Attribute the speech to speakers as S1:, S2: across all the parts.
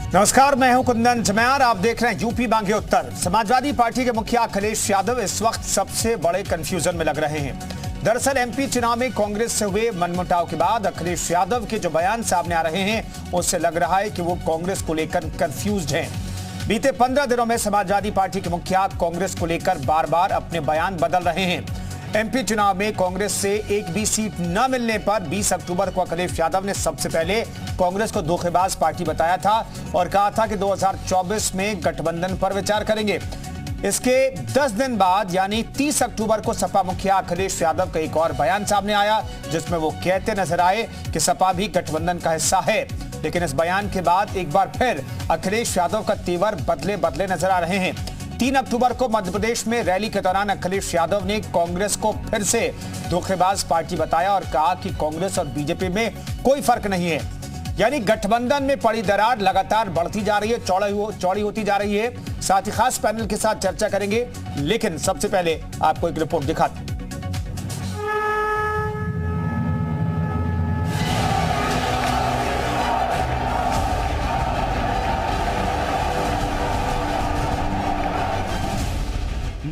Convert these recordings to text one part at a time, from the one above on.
S1: नमस्कार, मैं हूं कुंदन जमैर। आप देख रहे हैं यूपी बांगे उत्तर। समाजवादी पार्टी के मुखिया अखिलेश यादव इस वक्त सबसे बड़े कंफ्यूजन में लग रहे हैं। दरअसल एमपी चुनाव में कांग्रेस से हुए मनमुटाव के बाद अखिलेश यादव के जो बयान सामने आ रहे हैं उससे लग रहा है कि वो कांग्रेस को लेकर कंफ्यूज्ड हैं। बीते 15 दिनों में समाजवादी पार्टी के मुखिया कांग्रेस को लेकर बार बार अपने बयान बदल रहे हैं। एमपी चुनाव में कांग्रेस से एक भी सीट न मिलने पर 20 अक्टूबर को अखिलेश यादव ने सबसे पहले कांग्रेस को धोखेबाज पार्टी बताया था और कहा था कि 2024 में गठबंधन पर विचार करेंगे। इसके 10 दिन बाद यानी 30 अक्टूबर को सपा मुखिया अखिलेश यादव का एक और बयान सामने आया जिसमें वो कहते नजर आए कि सपा भी गठबंधन का हिस्सा है। लेकिन इस बयान के बाद एक बार फिर अखिलेश यादव का तेवर बदले बदले नजर आ रहे हैं। 3 अक्टूबर को मध्य प्रदेश में रैली के दौरान अखिलेश यादव ने कांग्रेस को फिर से धोखेबाज पार्टी बताया और कहा कि कांग्रेस और बीजेपी में कोई फर्क नहीं है। यानी गठबंधन में पड़ी दरार लगातार बढ़ती जा रही है, चौड़ी होती जा रही है। साथ ही खास पैनल के साथ चर्चा करेंगे, लेकिन सबसे पहले आपको एक रिपोर्ट दिखाते हैं।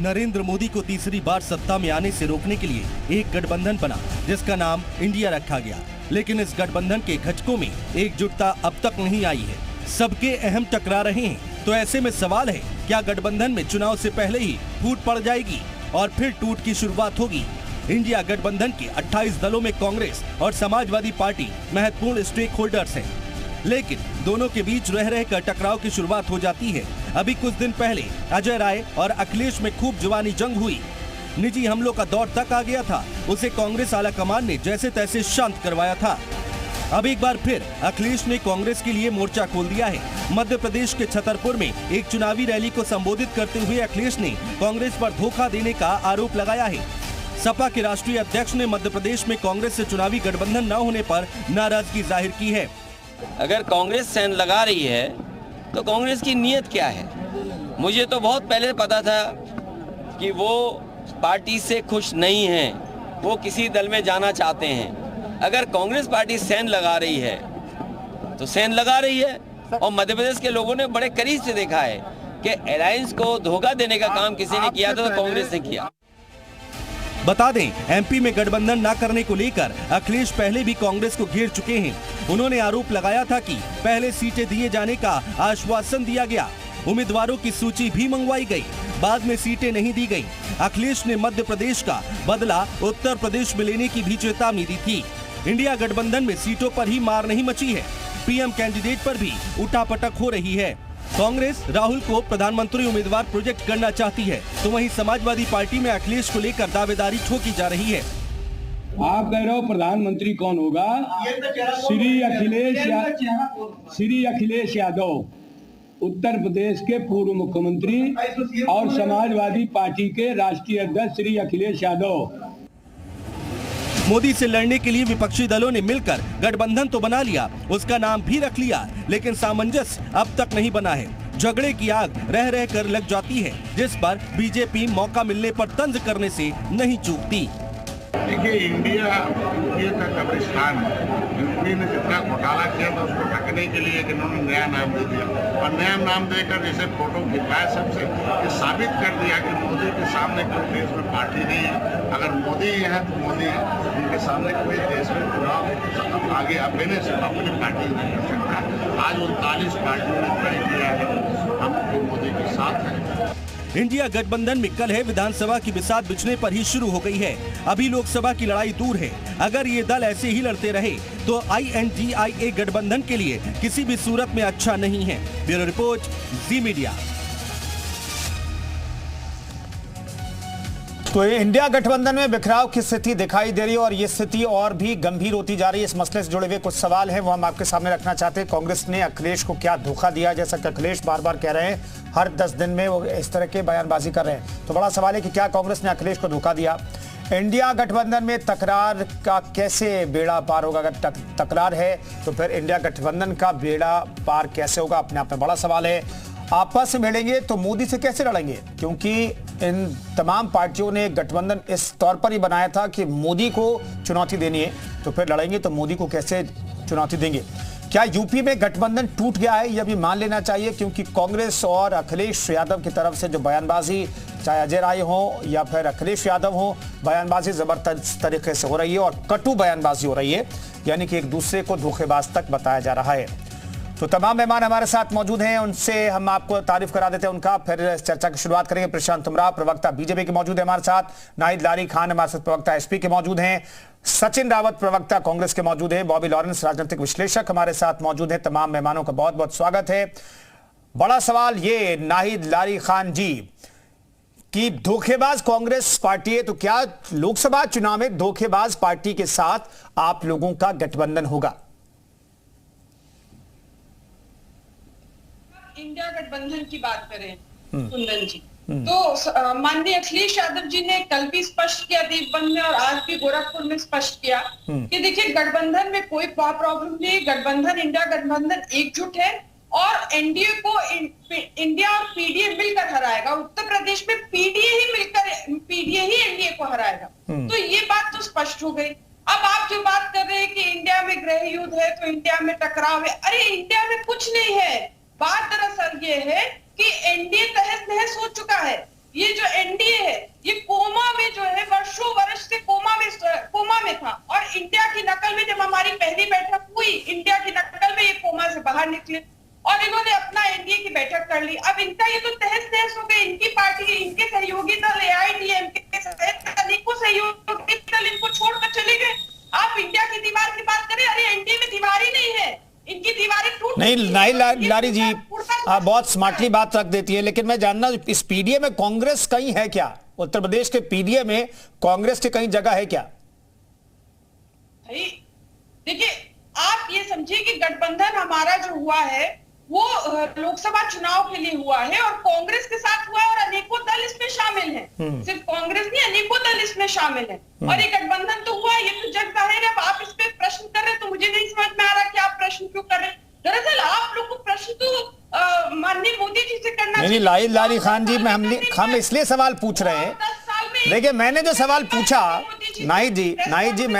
S2: नरेंद्र मोदी को तीसरी बार सत्ता में आने से रोकने के लिए एक गठबंधन बना जिसका नाम इंडिया रखा गया। लेकिन इस गठबंधन के घचकों में एकजुटता अब तक नहीं आई है। सबके अहम टकरा रहे हैं। तो ऐसे में सवाल है, क्या गठबंधन में चुनाव से पहले ही फूट पड़ जाएगी और फिर टूट की शुरुआत होगी? इंडिया गठबंधन के 28 दलों में कांग्रेस और समाजवादी पार्टी महत्वपूर्ण स्टेक होल्डर्स हैं। लेकिन दोनों के बीच रह रहकर टकराव की शुरुआत हो जाती है। अभी कुछ दिन पहले अजय राय और अखिलेश में खूब जुबानी जंग हुई। निजी हमलों का दौर तक आ गया था। उसे कांग्रेस आलाकमान ने जैसे तैसे शांत करवाया था। अब एक बार फिर अखिलेश ने कांग्रेस के लिए मोर्चा खोल दिया है। मध्य प्रदेश के छतरपुर में एक चुनावी रैली को संबोधित करते हुए अखिलेश ने कांग्रेस पर धोखा देने का आरोप लगाया है। सपा के राष्ट्रीय अध्यक्ष ने मध्य प्रदेश में कांग्रेस से चुनावी गठबंधन न होने पर नाराजगी जाहिर की है।
S3: अगर कांग्रेस सेंध लगा रही है तो कांग्रेस की नीयत क्या है? मुझे तो बहुत पहले पता था कि वो पार्टी से खुश नहीं हैं, वो किसी दल में जाना चाहते हैं। अगर कांग्रेस पार्टी सेंध लगा रही है तो सेंध लगा रही है। और मध्य प्रदेश के लोगों ने बड़े करीब से देखा है कि अलायंस को धोखा देने का काम किसी ने किया था तो कांग्रेस ने किया।
S2: बता दें, एमपी में गठबंधन न करने को लेकर अखिलेश पहले भी कांग्रेस को घेर चुके हैं। उन्होंने आरोप लगाया था कि पहले सीटें दिए जाने का आश्वासन दिया गया, उम्मीदवारों की सूची भी मंगवाई गई, बाद में सीटें नहीं दी गई। अखिलेश ने मध्य प्रदेश का बदला उत्तर प्रदेश में लेने की भी चेतावनी दी थी। इंडिया गठबंधन में सीटों पर ही मार नहीं मची है, पीएम कैंडिडेट पर भी उठापटक हो रही है। कांग्रेस राहुल को प्रधानमंत्री उम्मीदवार प्रोजेक्ट करना चाहती है, तो वहीं समाजवादी पार्टी में अखिलेश को लेकर दावेदारी ठोकी जा रही है।
S4: आप कह रहे हो प्रधानमंत्री कौन होगा? श्री अखिलेश यादव, उत्तर प्रदेश के पूर्व मुख्यमंत्री और समाजवादी पार्टी के राष्ट्रीय अध्यक्ष श्री अखिलेश यादव।
S2: मोदी से लड़ने के लिए विपक्षी दलों ने मिलकर गठबंधन तो बना लिया, उसका नाम भी रख लिया, लेकिन सामंजस्य अब तक नहीं बना है। झगड़े की आग रह रह कर लग जाती है, जिस पर बीजेपी मौका मिलने पर तंज करने से नहीं चूकती।
S5: देखिए, इंडिया का कब्रिस्तान है। यूपी ने जितना घोटाला किया था उसको ढकने के लिए इन्होंने नया नाम दे दिया और नया नाम देकर जैसे फोटो खिंचवाया सबसे, ये साबित कर दिया कि मोदी के सामने कोई देश में पार्टी नहीं है। अगर मोदी है तो मोदी है, उनके सामने कोई देश में चुनाव आगे अपने से अपनी पार्टी नहीं कर सकता। आज 39 पार्टियों ने तय किया है हम मोदी के साथ हैं।
S2: इंडिया गठबंधन में कल है विधानसभा की बिसात बिछने पर ही शुरू हो गई है। अभी लोकसभा की लड़ाई दूर है। अगर ये दल ऐसे ही लड़ते रहे तो INDIA गठबंधन के लिए किसी भी सूरत में अच्छा नहीं है। ब्यूरो रिपोर्ट, जी मीडिया।
S1: तो इंडिया गठबंधन में बिखराव की स्थिति दिखाई दे रही है और ये स्थिति और भी गंभीर होती जा रही है। इस मसले से जुड़े हुए कुछ सवाल हैं, वो हम आपके सामने रखना चाहते हैं। कांग्रेस ने अखिलेश को क्या धोखा दिया? जैसा कि अखिलेश बार बार कह रहे हैं, हर 10 दिन में वो इस तरह के बयानबाजी कर रहे हैं। तो बड़ा सवाल है कि क्या कांग्रेस ने अखिलेश को धोखा दिया? इंडिया गठबंधन में तकरार का कैसे बेड़ा पार होगा? अगर तकरार है तो फिर इंडिया गठबंधन का बेड़ा पार कैसे होगा? अपने आप में बड़ा सवाल है। आपस में भिड़ेंगे तो मोदी से कैसे लड़ेंगे? क्योंकि इन तमाम पार्टियों ने गठबंधन इस तौर पर ही बनाया था कि मोदी को चुनौती देनी है, तो फिर लड़ेंगे तो मोदी को कैसे चुनौती देंगे? क्या यूपी में गठबंधन टूट गया है, यह भी मान लेना चाहिए, क्योंकि कांग्रेस और अखिलेश यादव की तरफ से जो बयानबाजी, चाहे अजय राय हो या फिर अखिलेश यादव हो, बयानबाजी जबरदस्त तरीके से हो रही है और कटु बयानबाजी हो रही है, यानी कि एक दूसरे को धोखेबाज तक बताया जा रहा है। तो तमाम मेहमान हमारे साथ मौजूद हैं, उनसे हम आपको तारीफ करा देते हैं उनका, फिर चर्चा की शुरुआत करेंगे। प्रशांत उमराव प्रवक्ता बीजेपी के मौजूद है हमारे साथ, नाहिद लारी खान हमारे साथ प्रवक्ता एसपी के मौजूद हैं, सचिन रावत प्रवक्ता कांग्रेस के मौजूद हैं, बॉबी लॉरेंस राजनीतिक विश्लेषक हमारे साथ मौजूद हैं। तमाम मेहमानों का बहुत बहुत स्वागत है। बड़ा सवाल ये नाहिद लारी खान जी कि धोखेबाज कांग्रेस पार्टी है, तो क्या लोकसभा चुनाव में धोखेबाज पार्टी के साथ आप लोगों का गठबंधन होगा?
S6: इंडिया गठबंधन की बात करें कुंदन जी, तो माननीय अखिलेश यादव जी ने कल भी स्पष्ट किया देवबंद में और आज भी गोरखपुर में स्पष्ट किया कि देखिए गठबंधन में कोई प्रॉब्लम नहीं, गठबंधन इंडिया गठबंधन एकजुट है और एनडीए को इंडिया और पीडीए मिलकर हराएगा। उत्तर प्रदेश में पीडीए ही एनडीए को हराएगा, तो ये बात तो स्पष्ट हो गई। अब आप जो बात कर रहे हैं कि इंडिया में गृह युद्ध है तो इंडिया में टकराव है, अरे इंडिया में कुछ नहीं है। बात दरअसल ये है कि एनडीए तहस नहस हो चुका है। ये जो एनडीए है ये कोमा में जो है वर्षों वर्ष से कोमा में था और इंडिया की नकल में जब हमारी पहली बैठक हुई, इंडिया की नकल में ये कोमा से बाहर निकले और इन्होंने अपना एनडीए की बैठक कर ली। अब इनका ये तो तहस नहस हो गई, इनकी पार्टी, इनके सहयोगी दल एआईएडीएमके सहित अनेकों सहयोगी दल इनको छोड़कर चले गए। आप इंडिया की दीवार की बात करें, अरे एनडीए में दीवार ही नहीं है, इनकी दीवारें टूट
S1: नहीं। नाहिद लारी जी आप बहुत स्मार्टली बात रख देती है, लेकिन मैं जानना इस पीडीए में कांग्रेस कहीं है क्या? उत्तर प्रदेश के पीडीए में कांग्रेस की कहीं जगह है क्या?
S6: देखिए आप ये समझिए कि गठबंधन हमारा जो हुआ है वो लोकसभा चुनाव के लिए हुआ है और कांग्रेस के साथ हुआ है और अनेकों दल इसमें शामिल हैं। सिर्फ कांग्रेस नहीं, अनेकों दल इसमें शामिल हैं और ये गठबंधन तो हुआ, ये तो जग जाहिर है। अब आप इस पे प्रश्न कर रहे हैं तो मुझे नहीं समझ में आ रहा कि आप प्रश्न क्यों कर रहे हैं। दरअसल आप लोग को प्रश्न तो माननीय मोदी जी से करना
S1: चाहिए। नाहिद लारी खान जी, हम इसलिए सवाल पूछ रहे हैं, देखिए मैंने जो सवाल पूछा, नाहिद जी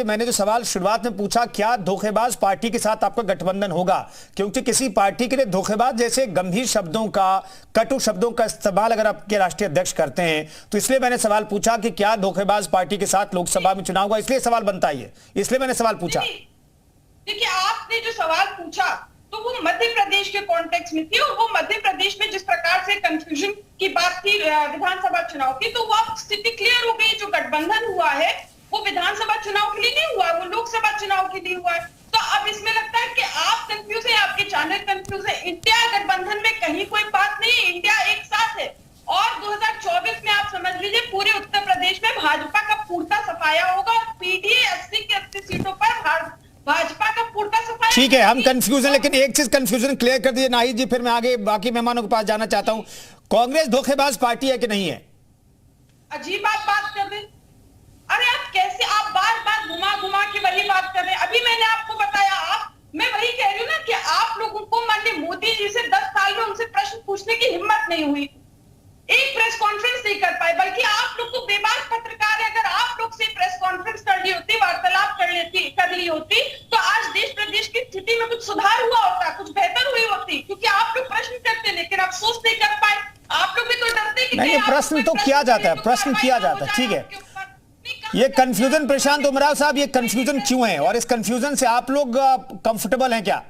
S1: मैंने जो सवाल शुरुआत में पूछा, क्या धोखेबाज पार्टी के साथ आपका गठबंधन होगा? क्योंकि किसी पार्टी के लिए धोखेबाज जैसे गंभीर शब्दों का, कटु शब्दों का इस्तेमाल अगर आपके राष्ट्रीय अध्यक्ष करते हैं, तो इसलिए मैंने सवाल पूछा कि क्या धोखेबाज पार्टी के साथ लोकसभा में चुनाव होगा, इसलिए सवाल बनता है, इसलिए मैंने सवाल पूछा।
S6: देखिए आपने जो सवाल पूछा तो वो मध्य प्रदेश के कॉन्टेक्स्ट में थी और वो मध्य प्रदेश में जिस प्रकार से कंफ्यूजन की बात थी विधानसभा चुनाव की, तो वो अब स्थिति क्लियर हो गई। जो गठबंधन हुआ है वो विधानसभा चुनाव के लिए नहीं हुआ, वो लोकसभा चुनाव के लिए हुआ है। तो अब इसमें लगता है कि आप कंफ्यूज है, आपके चैनल कंफ्यूज है। इंडिया गठबंधन में कहीं कोई बात नहीं है, इंडिया एक साथ है और 2024 में आप समझ लीजिए पूरे उत्तर प्रदेश में भाजपा का पूर्ता सफाया होगा और पीडीए 80 की 80 सीटों पर भाजपा का पूर्ता सफाया।
S1: ठीक है, हम कंफ्यूजन, लेकिन एक चीज कंफ्यूजन क्लियर कर दीजिए नाहिद जी, फिर मैं आगे बाकी मेहमानों के पास जाना चाहता हूं। कांग्रेस धोखेबाज पार्टी है कि नहीं है?
S6: अजीब आप बात कर रहे, अरे आप कैसे, आप बार बार घुमा के वही बात कर रहे हैं। अभी मैंने आपको बताया, मैं वही कह रही हूँ ना कि आप लोगों को माननीय मोदी जी से 10 साल में उनसे प्रश्न पूछने की हिम्मत नहीं हुई, एक प्रेस कॉन्फ्रेंस नहीं कर पाए, बल्कि आप लोग तो बेबाक पत्रकार है। अगर आप लोग से प्रेस कॉन्फ्रेंस कर ली होती, वार्तालाप कर ली होती, तो आज देश प्रदेश की स्थिति में कुछ सुधार हुआ होता, कुछ बेहतर हुई होती, क्योंकि आप लोग प्रश्न करते लेकिन अफसोस नहीं कर पाए। आप लोग भी तो डरते कि
S1: नहीं, प्रश्न तो किया जाता है, प्रश्न किया जाता है, ठीक है। ये कंफ्यूजन, प्रशांत उमराव साहब, ये कंफ्यूजन क्यों है और इस कंफ्यूजन से आप लोग कंफर्टेबल हैं क्या?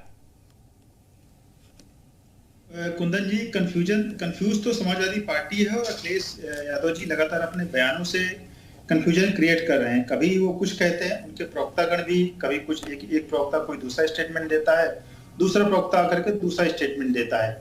S7: कुंदन जी, कंफ्यूज तो समाजवादी पार्टी है और अखिलेश यादव जी लगातार अपने बयानों से कंफ्यूजन क्रिएट कर रहे हैं। कभी वो कुछ कहते हैं, उनके प्रवक्तागण भी कभी कुछ, एक प्रवक्ता कोई दूसरा स्टेटमेंट देता है, दूसरा प्रवक्ता आकर के दूसरा स्टेटमेंट देता है।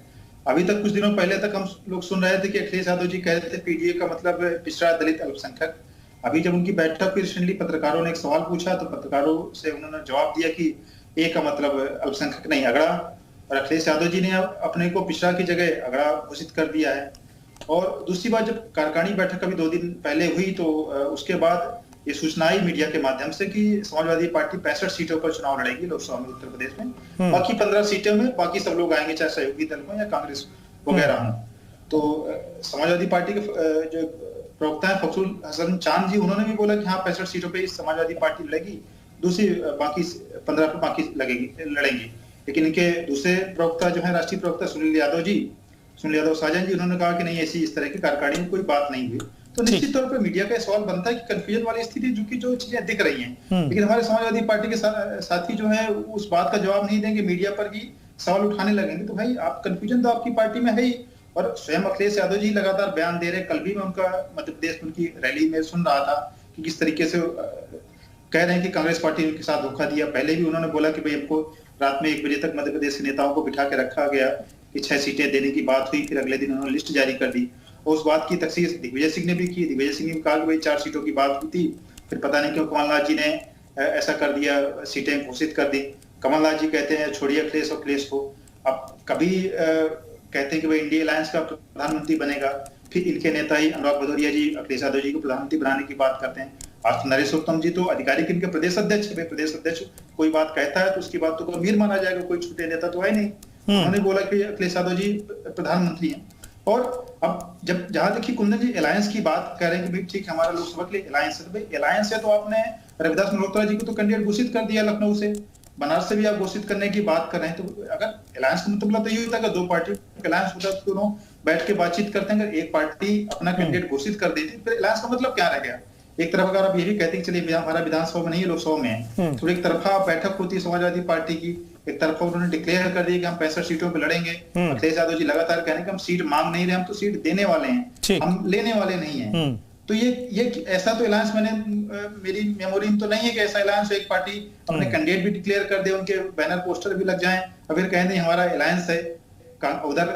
S7: अभी तक कुछ दिनों पहले तक हम लोग सुन रहे थे कि अखिलेश यादव जी कह रहे थे पीडीए का मतलब पिछड़ा, दलित, अल्पसंख्यक। अभी जब उनकी बैठक हुई रिसेंटली, पत्रकारों ने एक सवाल पूछा तो पत्रकारों से उन्होंने जवाब दिया कि ए का मतलब अल्पसंख्यक नहीं, अगड़ा, और अखिलेश यादव जी ने अपने को पिछड़ा की जगह अगड़ा घोषित कर दिया है। और दूसरी बात, जब कार्यकारिणी बैठक अभी 2 दिन पहले हुई तो उसके बाद ये सूचना आई मीडिया के माध्यम से कि समाजवादी पार्टी 65 सीटों पर चुनाव लड़ेगी लोकसभा में उत्तर प्रदेश में। बाकी 15 सीटों में बाकी सब लोग आएंगे, चाहे सहयोगी दल हो या कांग्रेस वगैरह हो। तो समाजवादी पार्टी के जो प्रवक्ता है फखरुल हसन चांद जी, उन्होंने भी बोला कि हाँ 65 सीटों पे समाजवादी पार्टी लड़ेगी, दूसरी बाकी 15 पे बाकी लड़ेंगे। लेकिन इनके दूसरे प्रवक्ता जो है राष्ट्रीय प्रवक्ता सुनील यादव साजन जी, उन्होंने कहा कि नहीं, ऐसी इस तरह की कार्यकारिणी में कोई बात नहीं हुई। तो निश्चित तौर पर मीडिया का सवाल बनता है कि कंफ्यूजन वाली स्थिति जो चीजें दिख रही हैं, लेकिन हमारे समाजवादी पार्टी के साथी जो है उस बात का जवाब नहीं देंगे, मीडिया पर ही सवाल उठाने लगेंगे। तो भाई आप कंफ्यूजन तो आपकी पार्टी में है ही, और स्वयं अखिलेश यादव जी लगातार बयान दे रहे हैं। कल भी मैं उनका मध्य प्रदेश में उनकी रैली में सुन रहा था कि किस तरीके से कह रहे हैं कि कांग्रेस पार्टी के साथ धोखा दिया। पहले भी उन्होंने बोला कि भाई हमको रात में 1 बजे तक मध्य प्रदेश के नेताओं को बिठा के रखा गया कि 6 सीटें देने की बात हुई, फिर अगले दिन उन्होंने लिस्ट जारी कर दी और उस बात की तस्दीक दिग्विजय सिंह ने भी की। दिग्विजय सिंह ने कहा कि भाई 4 सीटों की बात हुई थी, फिर पता नहीं क्यों कमलनाथ जी ने ऐसा कर दिया, सीटें घोषित कर दी। कमलनाथ जी कहते हैं छोड़िए अखिलेश को। अब कभी कहते हैं कि भाई इंडिया अलायंस का प्रधानमंत्री बनेगा, फिर इनके नेता ही अनुराग भदौरिया जी अखिलेश यादव जी को प्रधानमंत्री बनाने की बात करते हैं। आज नरेश उत्तम जी तो आधिकारिक इनके प्रदेश अध्यक्ष है। प्रदेश अध्यक्ष कोई बात कहता है तो उसकी बात तो गंभीर माना जाएगा, कोई छोटे नेता तो है नहीं। उन्होंने बोला कि अखिलेश यादव जी प्रधानमंत्री हैं। और अब जब जहां देखिए कुंदन जी अलायंस की बात कर रहे हैं कि भाई ठीक हमारा लोकसभा के लिए अलायंस है, तो भाई अलायंस है तो आपने रविदास मल्होत्रा जी को तो कैंडिडेट घोषित कर दिया लखनऊ से, बनारस से भी आप घोषित करने की बात कर रहे हैं। तो अगर अलायंस का मतलब तो ये होता है कि 2 पार्टी अलायंस होता है तो दोनों बैठ के बातचीत करते हैं। अगर एक पार्टी अपना कैंडिडेट घोषित कर देती फिर अलायंस का मतलब क्या रह गया? एक तरफ अगर आप ये भी कहते हैं चलिए हमारा विधानसभा में नहीं है लोकसभा में है, तो एक तरफा बैठक होती है समाजवादी पार्टी की, एक तरफा उन्होंने डिक्लेयर कर दिया कि हम 65 सीटों पे लड़ेंगे। अखिलेश यादव जी लगातार कहने कि हम सीट मांग नहीं रहे, हम तो सीट देने वाले हैं, हम लेने वाले नहीं है। तो ये ऐसा तो अलायंस मेरी मेमोरी में तो नहीं है कि ऐसा अलायंस एक पार्टी अपने कैंडिडेट भी डिक्लेयर कर दे, उनके बैनर पोस्टर भी लग जाएं और फिर कहें नहीं हमारा अलायंस है। उधर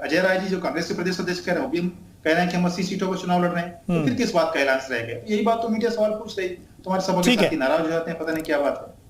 S7: अजय राय जी जो कांग्रेस के प्रदेश अध्यक्ष कह रहे हैं, वो भी कह रहे हैं कि हम 80 सीटों पर चुनाव लड़ रहे हैं, तो फिर किस बात का अलायंस रह गया? यही बात तो मीडिया सवाल पूछ रही, तुम्हारे सभा के साथी नाराज हो जाते हैं, पता नहीं क्या बात है।